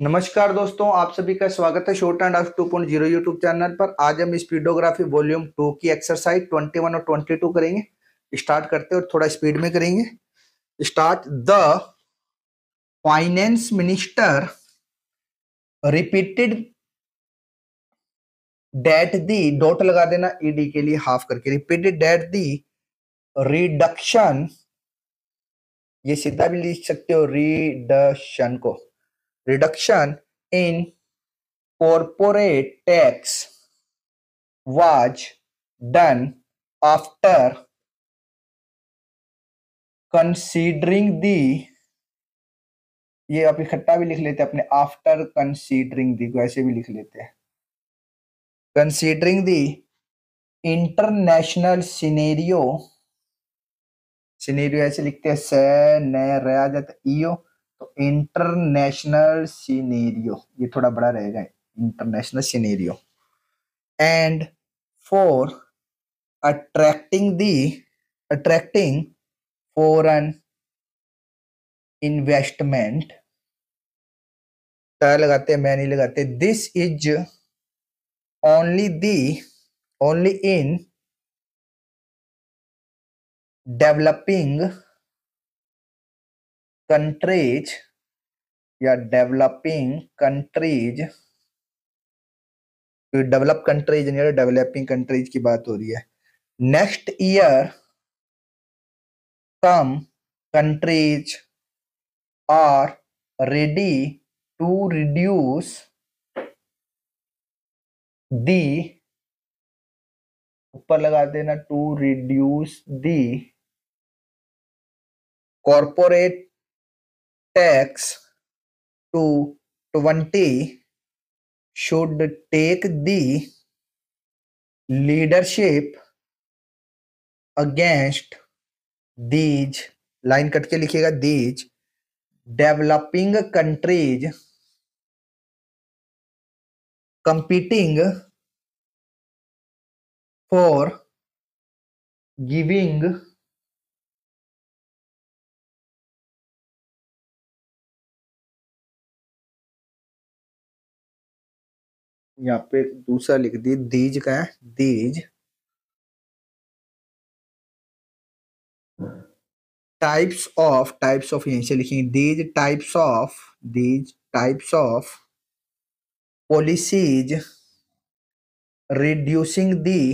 नमस्कार दोस्तों, आप सभी का स्वागत है short and out 2.0 YouTube channel पर। आज हम स्पीडोग्राफी वॉल्यूम 2 की एक्सरसाइज 21 और 22 करेंगे। स्टार्ट करते हैं और थोड़ा स्पीड में करेंगे। Start. The finance minister repeated that the, dot लगा देना ईडी के लिए हाफ करके, रिपीटेड डेट दी रिडक्शन, ये सीधा भी लिख सकते हो रिडक्शन को, reduction in corporate tax was done after considering the, ये आप इकट्ठा भी लिख लेते हैं अपने, आफ्टर कंसीडरिंग दी को ऐसे भी लिख लेते हैं, कंसीडरिंग दी इंटरनेशनल सिनेरियो, सिनेरियो ऐसे लिखते हैं, से न रह जाता ईओ, तो इंटरनेशनल सिनेरियो ये थोड़ा बड़ा रहेगा, international scenario, and for attracting the, attracting foreign investment, लगाते हैं, मैं नहीं लगाते, this is only the, only in developing countries या डेवलपिंग कंट्रीज, डेवलप कंट्रीज नहीं, डेवलपिंग कंट्रीज की बात हो रही है। नेक्स्ट ईयर कम countries are ready to reduce the, ऊपर लगा देना, to reduce the corporate tax to 20, should take the leadership against these, line cut के लिखिएगा, these developing countries competing for giving यहाँ पे दूसरा लिख दी, दीज का है, दीज टाइप्स ऑफ यहीं से लिखेंगे, these types of policies reducing the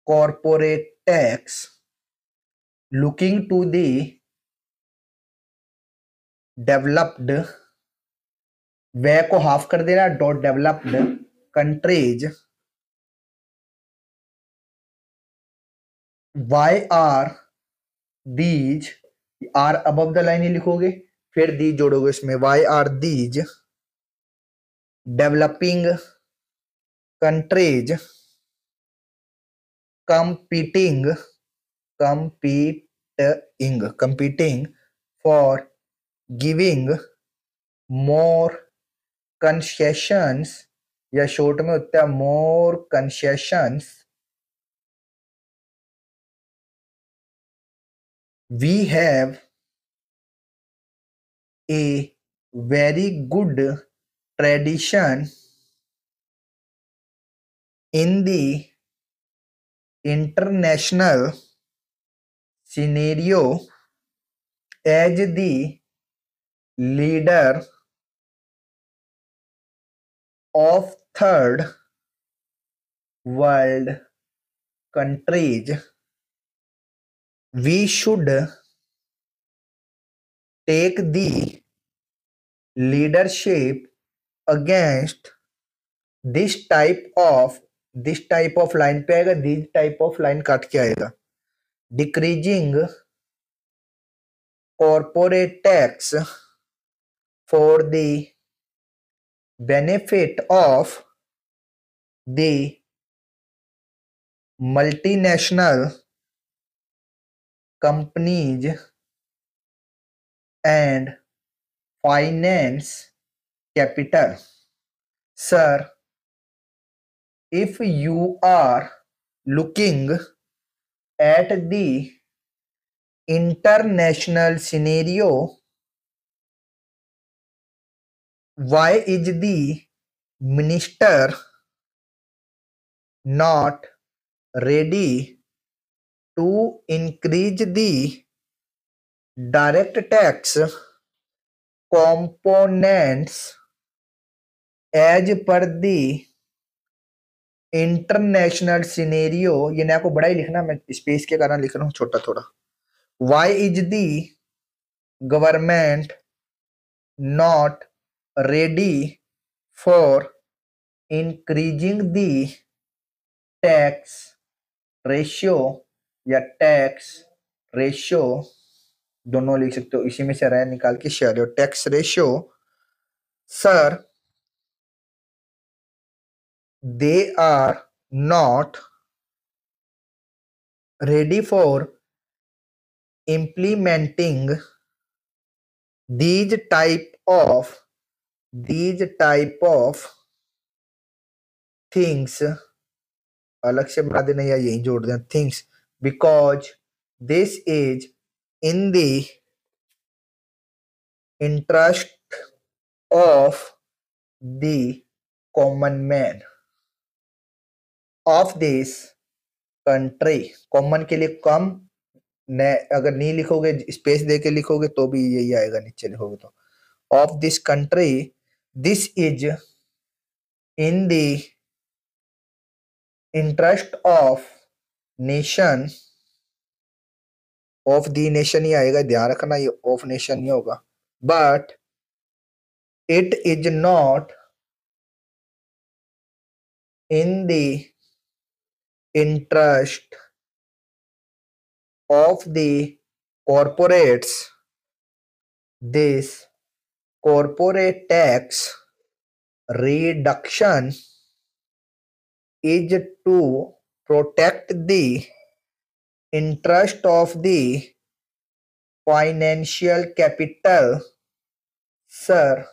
corporate tax looking to the developed, वे को हाफ कर देना, dot developed countries, why are these, are above the line ही लिखोगे, फिर दीज जोड़ोगे इसमें, why are these developing countries competing, competing for giving more concessions, या शॉर्ट में होता है more concessions, we have a very good tradition in the international scenario as the leader of third world countries. We should take the leadership against this type of line पे आएगा, this type of line काट के आएगा, decreasing corporate tax for the benefit of the multinational companies and finance capital. Sir, if you are looking at the international scenario, why is the minister not ready to increase the direct tax components as per the international scenario? ये ना आपको बड़ा ही लिखना, मैं space के कारण लिख रहा हूँ छोटा थोड़ा. Why is the government not ready for increasing the tax ratio या टैक्स रेशियो, दोनों लिख सकते हो, इसी में से राय निकाल के शेयर हो. Tax ratio, sir, they are not ready for implementing these type of things, अलग से बना देना या यही जोड़ देना things, because this is in the interest of the common man of this country. Common के लिए कम ने अगर नहीं लिखोगे, स्पेस दे के लिखोगे तो भी यही आएगा, नीचे लिखोगे तो. Of this country, this is in the interest of nation, of the nation ही आएगा, ध्यान रखना ये ऑफ नेशन नहीं होगा. But it is not in the interest of the corporates. This corporate tax reduction is to protect the interest of the financial capital. Sir,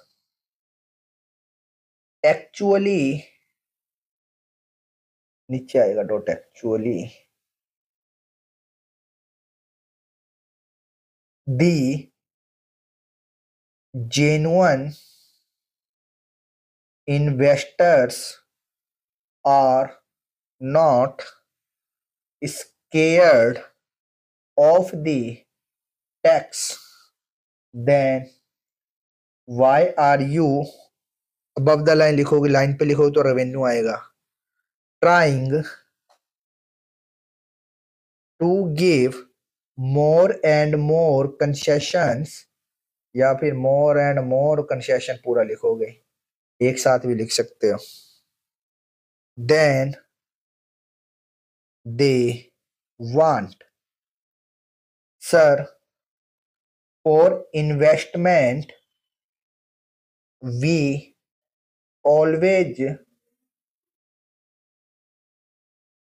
actually, नीचे आएगा dot actually, the genuine investors are not scared of the tax. Then why are you, above the line लिखोगे, line पे लिखोगे तो revenue आएगा, trying to give more and more concessions, या फिर more and more concession पूरा लिखोगे, एक साथ भी लिख सकते हो. Then they want, sir, for investment we always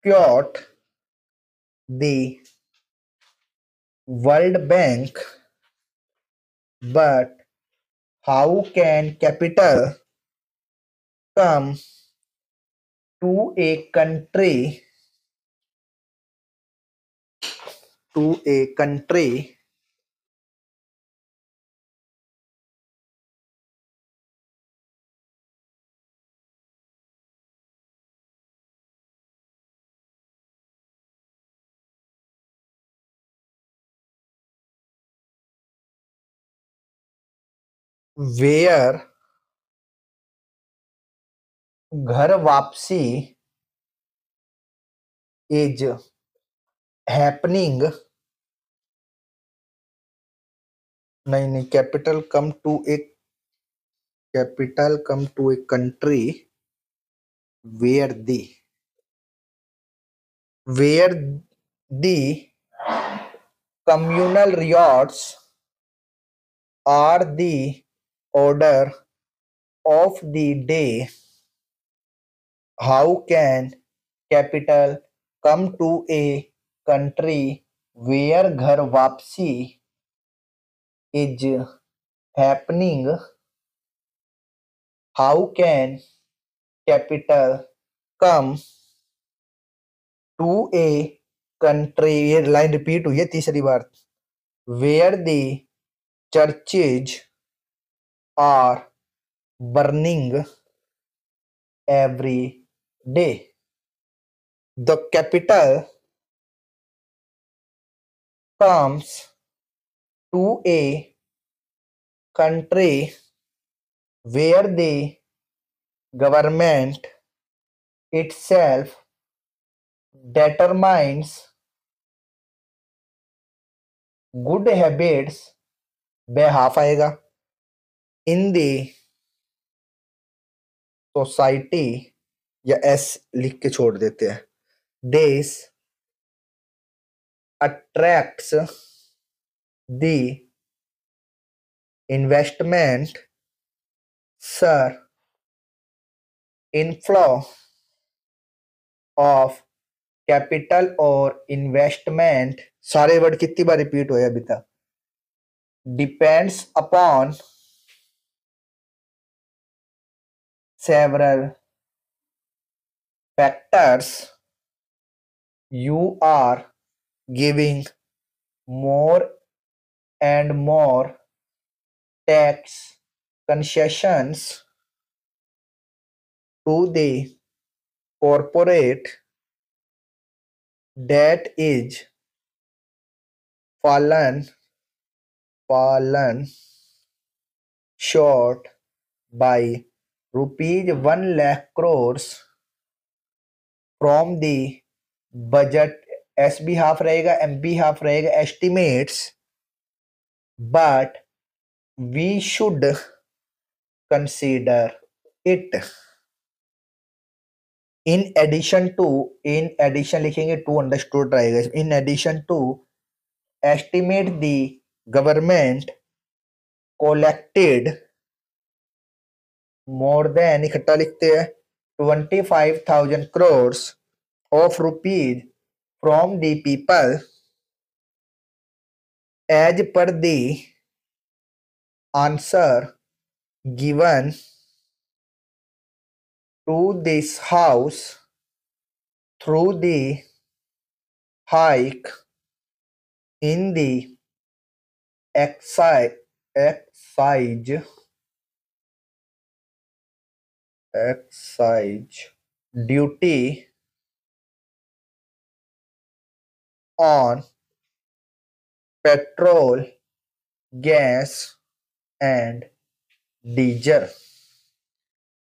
quote the World Bank, but how can capital come to a country where घर वापसी is happening, नहीं, capital come to a country where the communal riots are the order of the day. How can capital come to a country where घर वापसी is happening? How can capital come to a country, ये line repeat हुई है तीसरी बार, where the churches are burning every day. The capital comes to a country where the government itself determines good habits behalf आएगा in the society या S लिख के छोड़ देते हैं. This attracts the investment. Sir, inflow of capital और investment सारे word कितनी बार रिपीट हुए अभी तक. Depends upon several factors. You are giving more and more tax concessions to the corporate that is fallen short by rupees 1 lakh crores from the budget. SB half रहेगा, MB half रहेगा, estimates, but we should consider it. In addition लिखेंगे to understood रहेगा. In addition to estimate the government collected more than इकट्ठा लिखते हैं 25,000 crores of rupees from the people as per the answer given to this house through the hike in the excise duty on petrol, gas and diesel.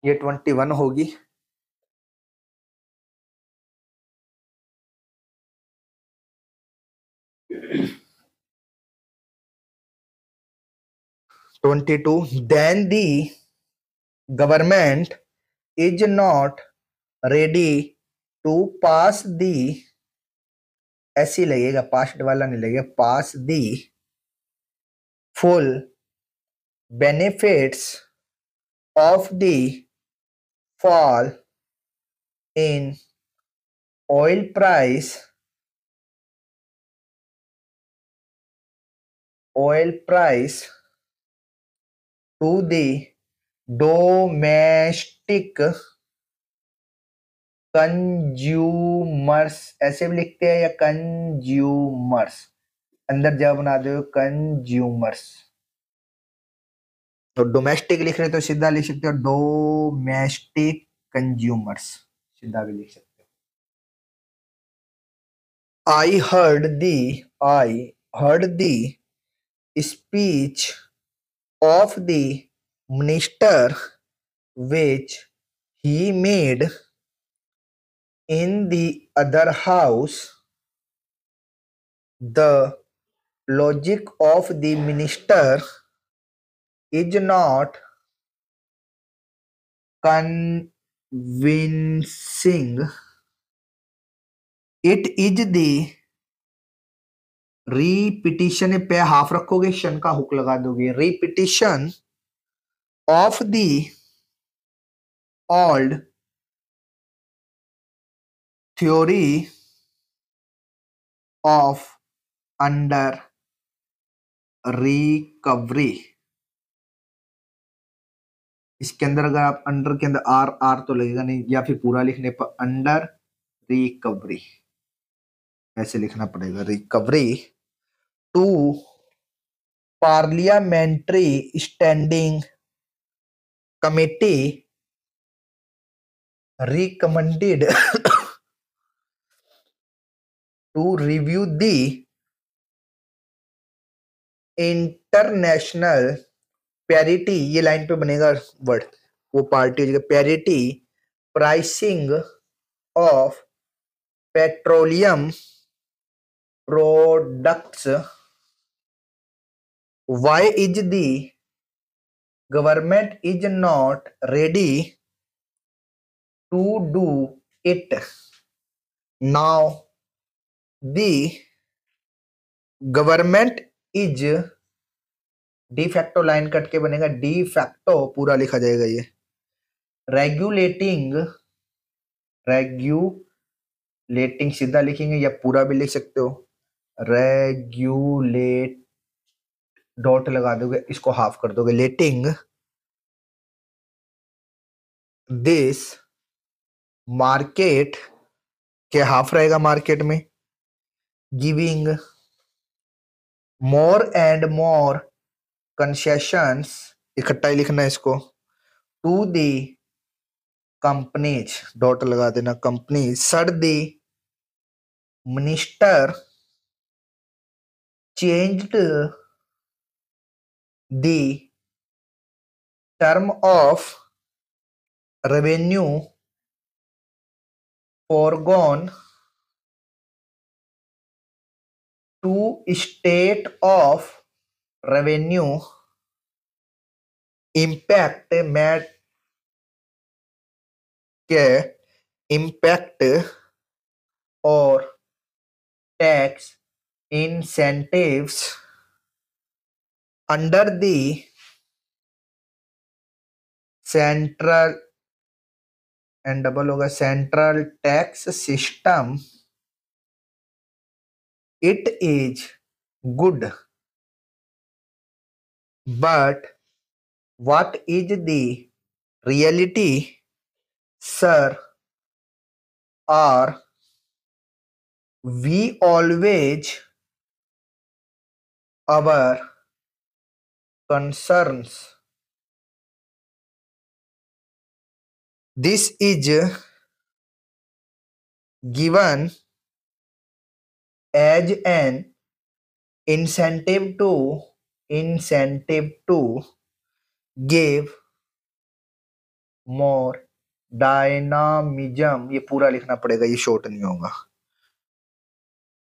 ये 21 होगी. 22. Then the government is not ready to pass the ऐसे ही लगेगा, past वाला नहीं लगेगा, pass the full benefits of the fall in oil price to the domestic consumers. ऐसे भी लिखते हैं या consumers, अंदर जब बना दो consumers. तो डोमेस्टिक लिख रहे तो सीधा लिख सकते हो डोमेस्टिक कंज्यूमर्स, सीधा भी लिख सकते हो. I heard the speech of the minister which he made in the other house. The logic of the minister is not convincing. It is the repetition पे हाफ रखोगे, शन का हुक लगा दोगे. Repetition of the old theory of under recovery. इसके अंदर अगर आप अंडर के अंदर आर तो लगेगा नहीं, या फिर पूरा लिखने पर अंडर रिकवरी ऐसे लिखना पड़ेगा. Recovery to parliamentary standing committee recommended to review the international parity, ये लाइन पे बनेगा वर्ड, वो पार्टी हो जाएगा, parity pricing of petroleum products, why is the government is not ready to do it now, the government is, de facto line cut के बनेगा de facto, पूरा लिखा जाएगा ये, रेगुलेटिंग, रेगुलेटिंग सीधा लिखेंगे या पूरा भी लिख सकते हो, रेगुलेट डॉट लगा दोगे, इसको हाफ कर दोगे, लेटिंग दिस मार्केट, क्या हाफ रहेगा मार्केट में, giving more and more concessions, इकट्ठा ही लिखना है इसको, टू दी कंपनीज, डॉट लगा देना, company, said the minister changed the term of revenue foregone to state of revenue impact met के impact or tax incentives under the central and double होगा central tax system, it is good, but what is the reality, sir? Are we always our concerns? This is given as an incentive to give more dynamism, ये पूरा लिखना पड़ेगा, ये short नहीं होगा,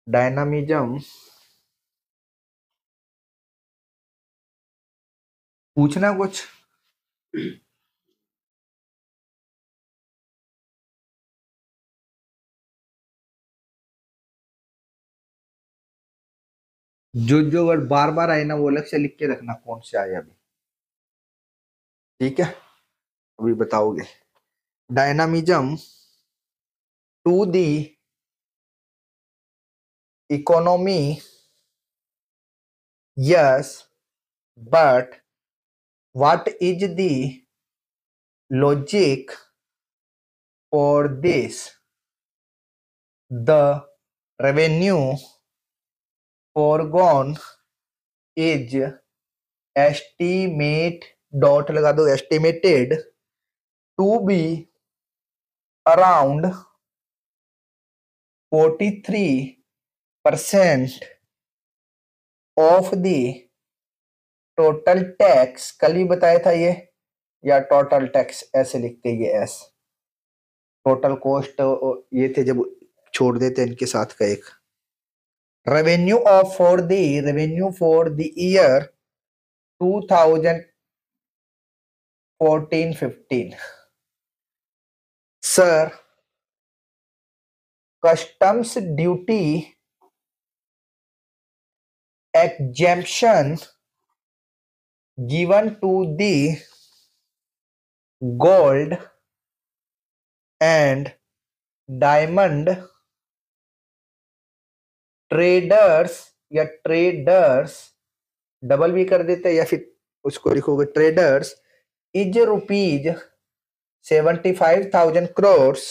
dynamism, पूछना कुछ, जो वर्ड बार बार आए ना वो अलग से लिख के रखना कौन से आए अभी, ठीक है, अभी बताओगे, dynamism to the economy, yes, but what is the logic for this, the revenue foregone is estimate, dot लगा दो, estimated to be around 43% of the total tax, कल ही बताया था ये, या टोटल टैक्स ऐसे लिखते ये एस, टोटल कॉस्ट ये थे जब छोड़ देते इनके साथ का एक, revenue for the year 2014-15, sir, customs duty exemption given to the gold and diamond traders, या ट्रेडर्स डबल भी कर देते या फिर उसको लिखोगे traders, is rupees 75,000 crores,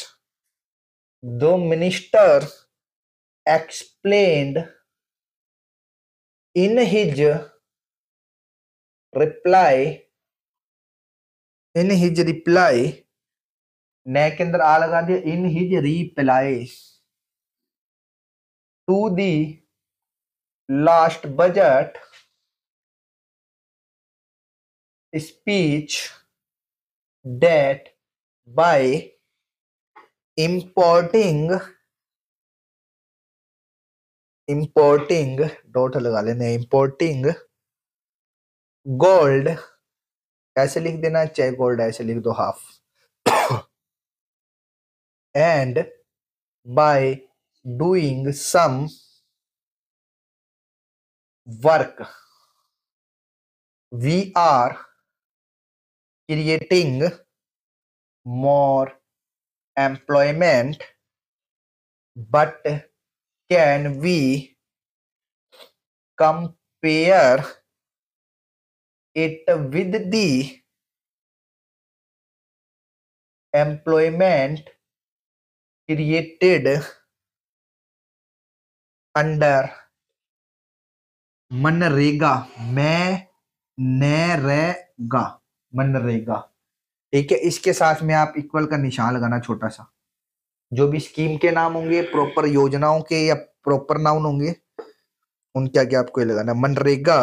the minister explained in his reply in his reply, ने के अंदर आ लगा दिया, in his reply to the last budget speech that by importing dot लगा लेने, importing gold, ऐसे लिख देना, चाहे गोल्ड ऐसे लिख दो half, and by doing some work we are creating more employment, but can we compare it with the employment created under MNREGA, NREGA, MNREGA. ठीक है, इसके साथ में आप इक्वल का निशान लगाना छोटा सा। जो भी स्कीम के नाम होंगे, प्रॉपर योजनाओं के या प्रॉपर नाउन होंगे, उनके आगे आपको ये लगाना MNREGA.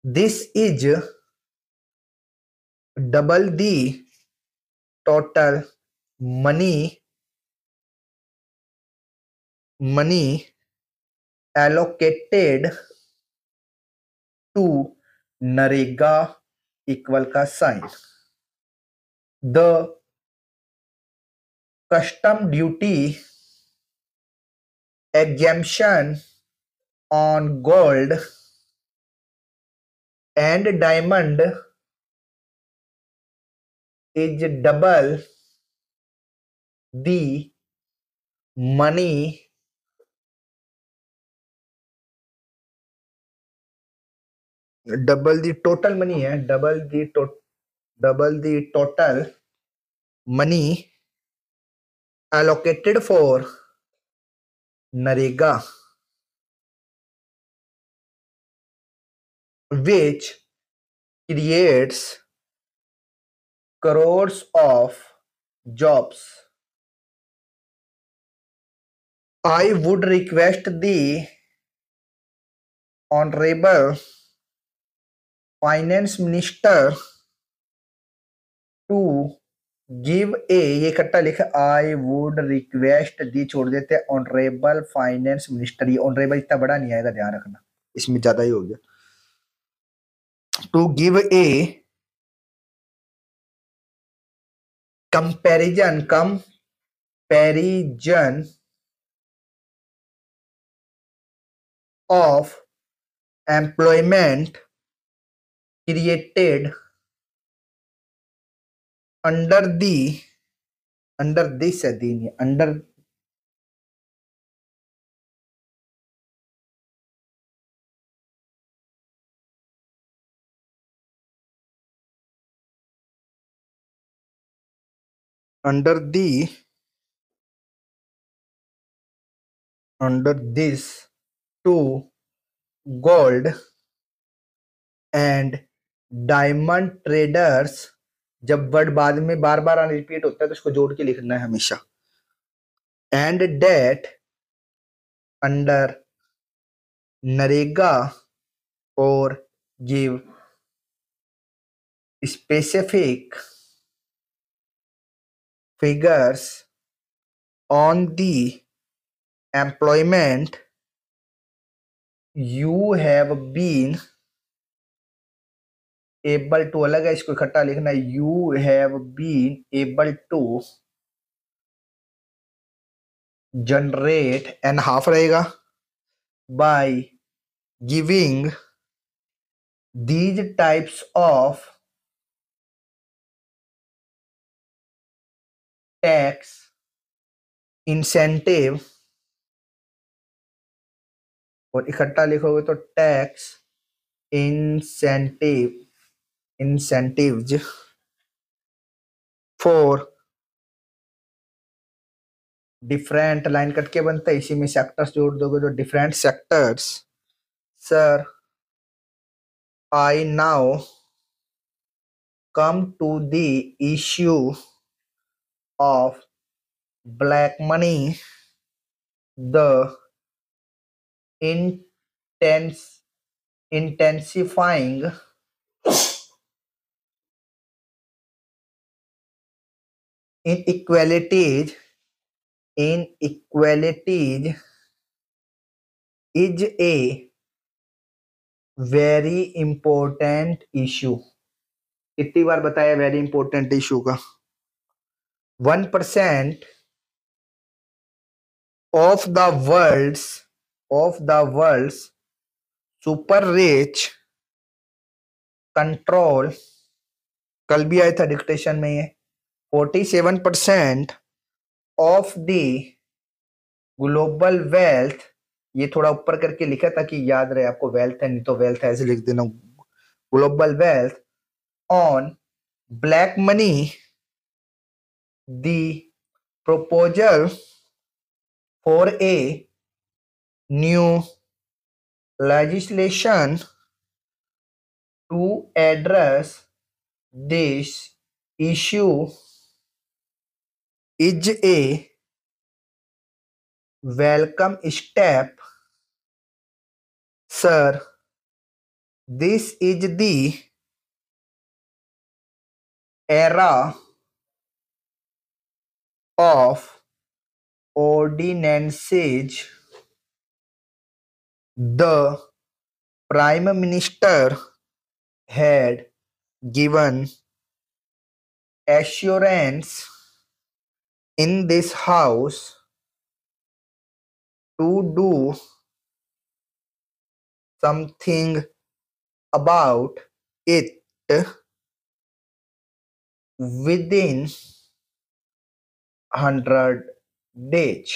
This is double the total money allocated to NREGA equal का sign. The custom duty exemption on gold and diamond is double the money double the total money है, double the total money allocated for NREGA, which creates crores of jobs. I would request the honorable finance minister to give a, ये इकट्ठा लिखा, I would request दी छोड़ देते, honourable finance minister, ये honourable इतना बड़ा नहीं आएगा, ध्यान रखना, इसमें ज्यादा ही हो गया। To give a comparison of employment created under this अधिनियम, under this to gold and diamond traders। जब वर्ड बाद में बार बार रिपीट होता है तो उसको जोड़ के लिखना है हमेशा। एंड डेट अंडर नरेगा और give specific figures on the employment you have been able to, अलग है, इसको इकट्ठा लिखना, you have been able to generate, an half रहेगा, by giving these types of tax incentive, और इकट्ठा लिखोगे तो tax incentives for different, line cut के बनता है, इसी में सेक्टर्स जोड़ दोगे तो different sectors. Sir I now come to the issue of black money, the intensifying inequalities is a very important issue. कितनी बार बताया वेरी इंपॉर्टेंट इशू का? 1% of the world's super rich control, कल भी आया था डिक्टेशन में ये, 47% of the global wealth, ये थोड़ा ऊपर करके लिखा ताकि याद रहे आपको, वेल्थ है नहीं तो वेल्थ ऐसे लिख देना, global wealth on black money. The proposal for a new legislation to address this issue is a welcome step, sir. This is the era of ordinances. The Prime Minister had given assurance in this House to do something about it within 100 days.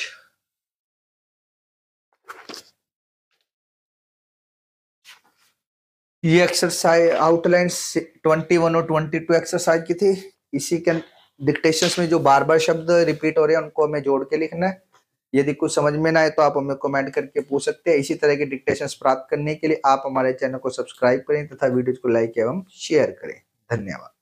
ये exercise outline 21 और 22 exercise की थी। इसी के dictations में जो बार बार शब्द repeat हो रहे हैं उनको हमें जोड़ के लिखना है। यदि कुछ समझ में ना आए तो आप हमें कमेंट करके पूछ सकते हैं। इसी तरह के डिक्टेशंस प्राप्त करने के लिए आप हमारे चैनल को सब्सक्राइब करें तथा वीडियो को लाइक एवं शेयर करें। धन्यवाद।